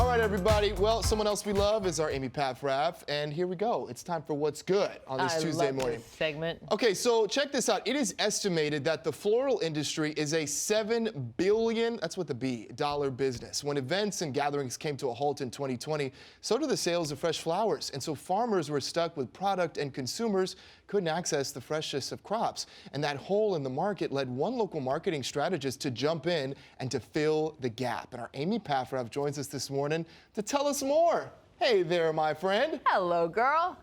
right, everybody. Well, someone else we love is our Amy Paffrath, and here we go. It's time for What's Good on this Tuesday morning. This segment. Okay, so check this out. It is estimated that the floral industry is a $7 billion, that's with a B, dollar business. When events and gatherings came to a halt in 2020, so did the sales of fresh flowers. And so farmers were stuck with product and consumers couldn't access the freshest of crops. And that hole in the market led one local marketing strategist to jump in and to fill the gap. And our Amy Paffrath joins us this morning to tell us more. Hey there, my friend. Hello, girl.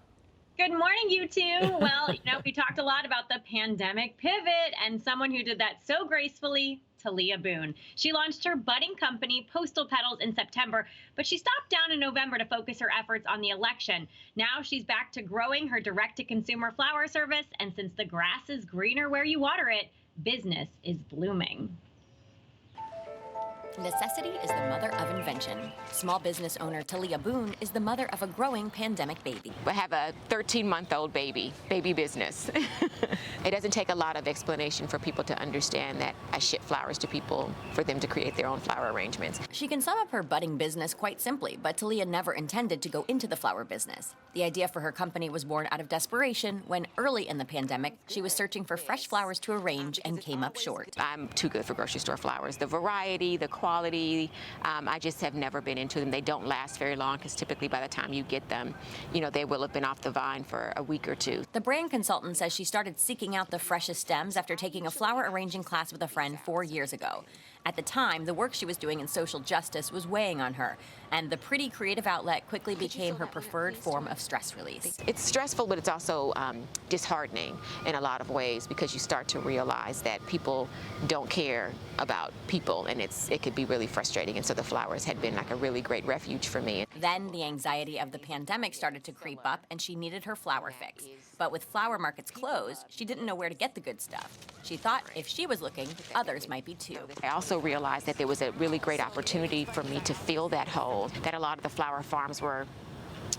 Good morning, you two. Well, we talked a lot about the pandemic pivot, and someone who did that so gracefully, Talia Boone. She launched her budding company, Postal Petals, in September, but she stopped down in November to focus her efforts on the election. Now she's back to growing her direct-to-consumer flower service, and since the grass is greener where you water it, business is blooming. Necessity is the mother of invention. Small business owner Talia Boone is the mother of a growing pandemic baby. I have a 13-month-old baby business. It doesn't take a lot of explanation for people to understand that I ship flowers to people for them to create their own flower arrangements. She can sum up her budding business quite simply, but Talia never intended to go into the flower business. The idea for her company was born out of desperation when, early in the pandemic, she was searching for fresh flowers to arrange and came up short. I'm too good for grocery store flowers. The variety, the quality, I just have never been into them. They don't last very long because typically by the time you get them, they will have been off the vine for a week or two. The brand consultant says she started seeking out the freshest stems after taking a flower arranging class with a friend 4 years ago. At the time, the work she was doing in social justice was weighing on her, and the pretty creative outlet quickly became her preferred form of stress release. It's stressful, but it's also disheartening in a lot of ways because you start to realize that people don't care about people, and it could be really frustrating. And so the flowers had been like a really great refuge for me. Then the anxiety of the pandemic started to creep up, and she needed her flower fix. But with flower markets closed, she didn't know where to get the good stuff. She thought if she was looking, others might be too. I also realized that there was a really great opportunity for me to fill that hole, that a lot of the flower farms were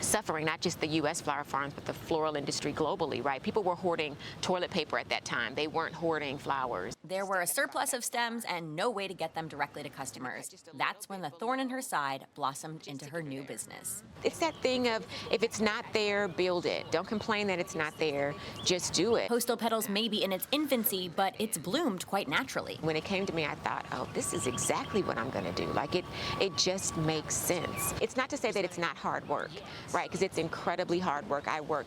suffering, not just the U.S. flower farms, but the floral industry globally, right? People were hoarding toilet paper at that time. They weren't hoarding flowers. There were a surplus of stems and no way to get them directly to customers. That's when the thorn in her side blossomed into her new business. It's that thing of, if it's not there, build it. Don't complain that it's not there, just do it. Postal Petals may be in its infancy, but it's bloomed quite naturally. When it came to me, I thought, oh, this is exactly what I'm gonna do. Like, it just makes sense. It's not to say that it's not hard work, right? Because it's incredibly hard work. I work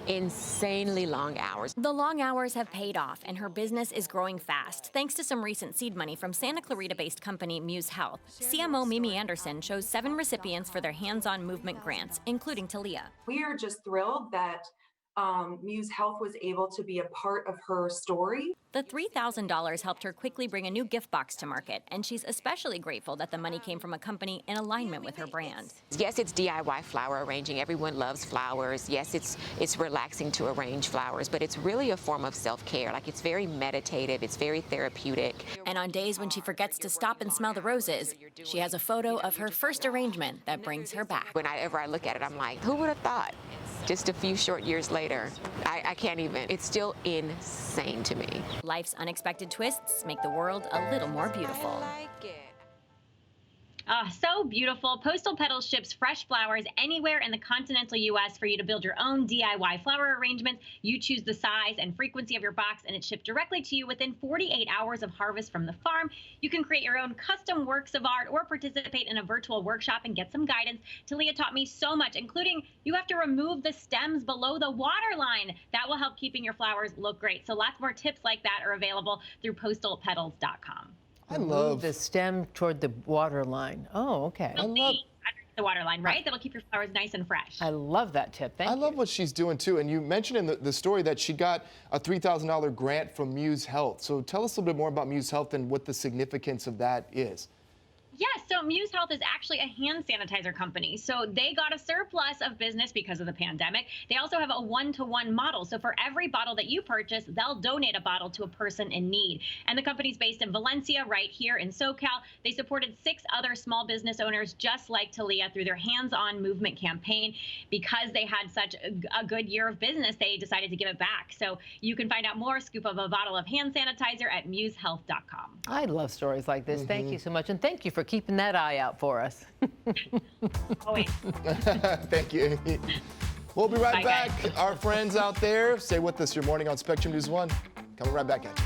insanely long hours. The long hours have paid off, and her business is growing fast, thanks to some recent seed money from Santa Clarita-based company Muse Health. CMO Mimi Anderson chose 7 recipients for their hands-on movement grants, including Talia. We are just thrilled that Muse Health was able to be a part of her story. The $3,000 helped her quickly bring a new gift box to market, and she's especially grateful that the money came from a company in alignment with her brand. Yes, it's DIY flower arranging. Everyone loves flowers. Yes, it's relaxing to arrange flowers, but it's really a form of self-care. Like, it's very meditative, it's very therapeutic. And on days when she forgets to stop and smell the roses, she has a photo of her first arrangement that brings her back. Whenever I look at it, I'm like, who would have thought? Just a few short years later, I can't even. It's still insane to me. Life's unexpected twists make the world a little more beautiful. I like it. So beautiful. Postal Petals ships fresh flowers anywhere in the continental U.S. for you to build your own DIY flower arrangements. You choose the size and frequency of your box, and it's shipped directly to you within 48 hours of harvest from the farm. You can create your own custom works of art or participate in a virtual workshop and get some guidance. Talia taught me so much, including you have to remove the stems below the water line. That will help keeping your flowers look great. So lots more tips like that are available through postalpetals.com. I love the stem toward the water line. Oh, okay. I love the water line, right? That'll keep your flowers nice and fresh. I love that tip. Thank you. I love what she's doing too. And you mentioned in the story that she got a $3,000 grant from Muse Health. So tell us a little bit more about Muse Health and what the significance of that is. Yes, so Muse Health is actually a hand sanitizer company. So they got a surplus of business because of the pandemic. They also have a one-to-one model. So for every bottle that you purchase, they'll donate a bottle to a person in need. And the company's based in Valencia, right here in SoCal. They supported 6 other small business owners just like Talia through their hands-on movement campaign. Because they had such a good year of business, they decided to give it back. So you can find out more, scoop of a bottle of hand sanitizer at musehealth.com. I love stories like this. Thank you so much. And thank you for keeping that eye out for us. Always. Thank you. We'll be right Bye, back. guys. Our friends out there, stay with us. Your morning on Spectrum News 1. Coming right back at you.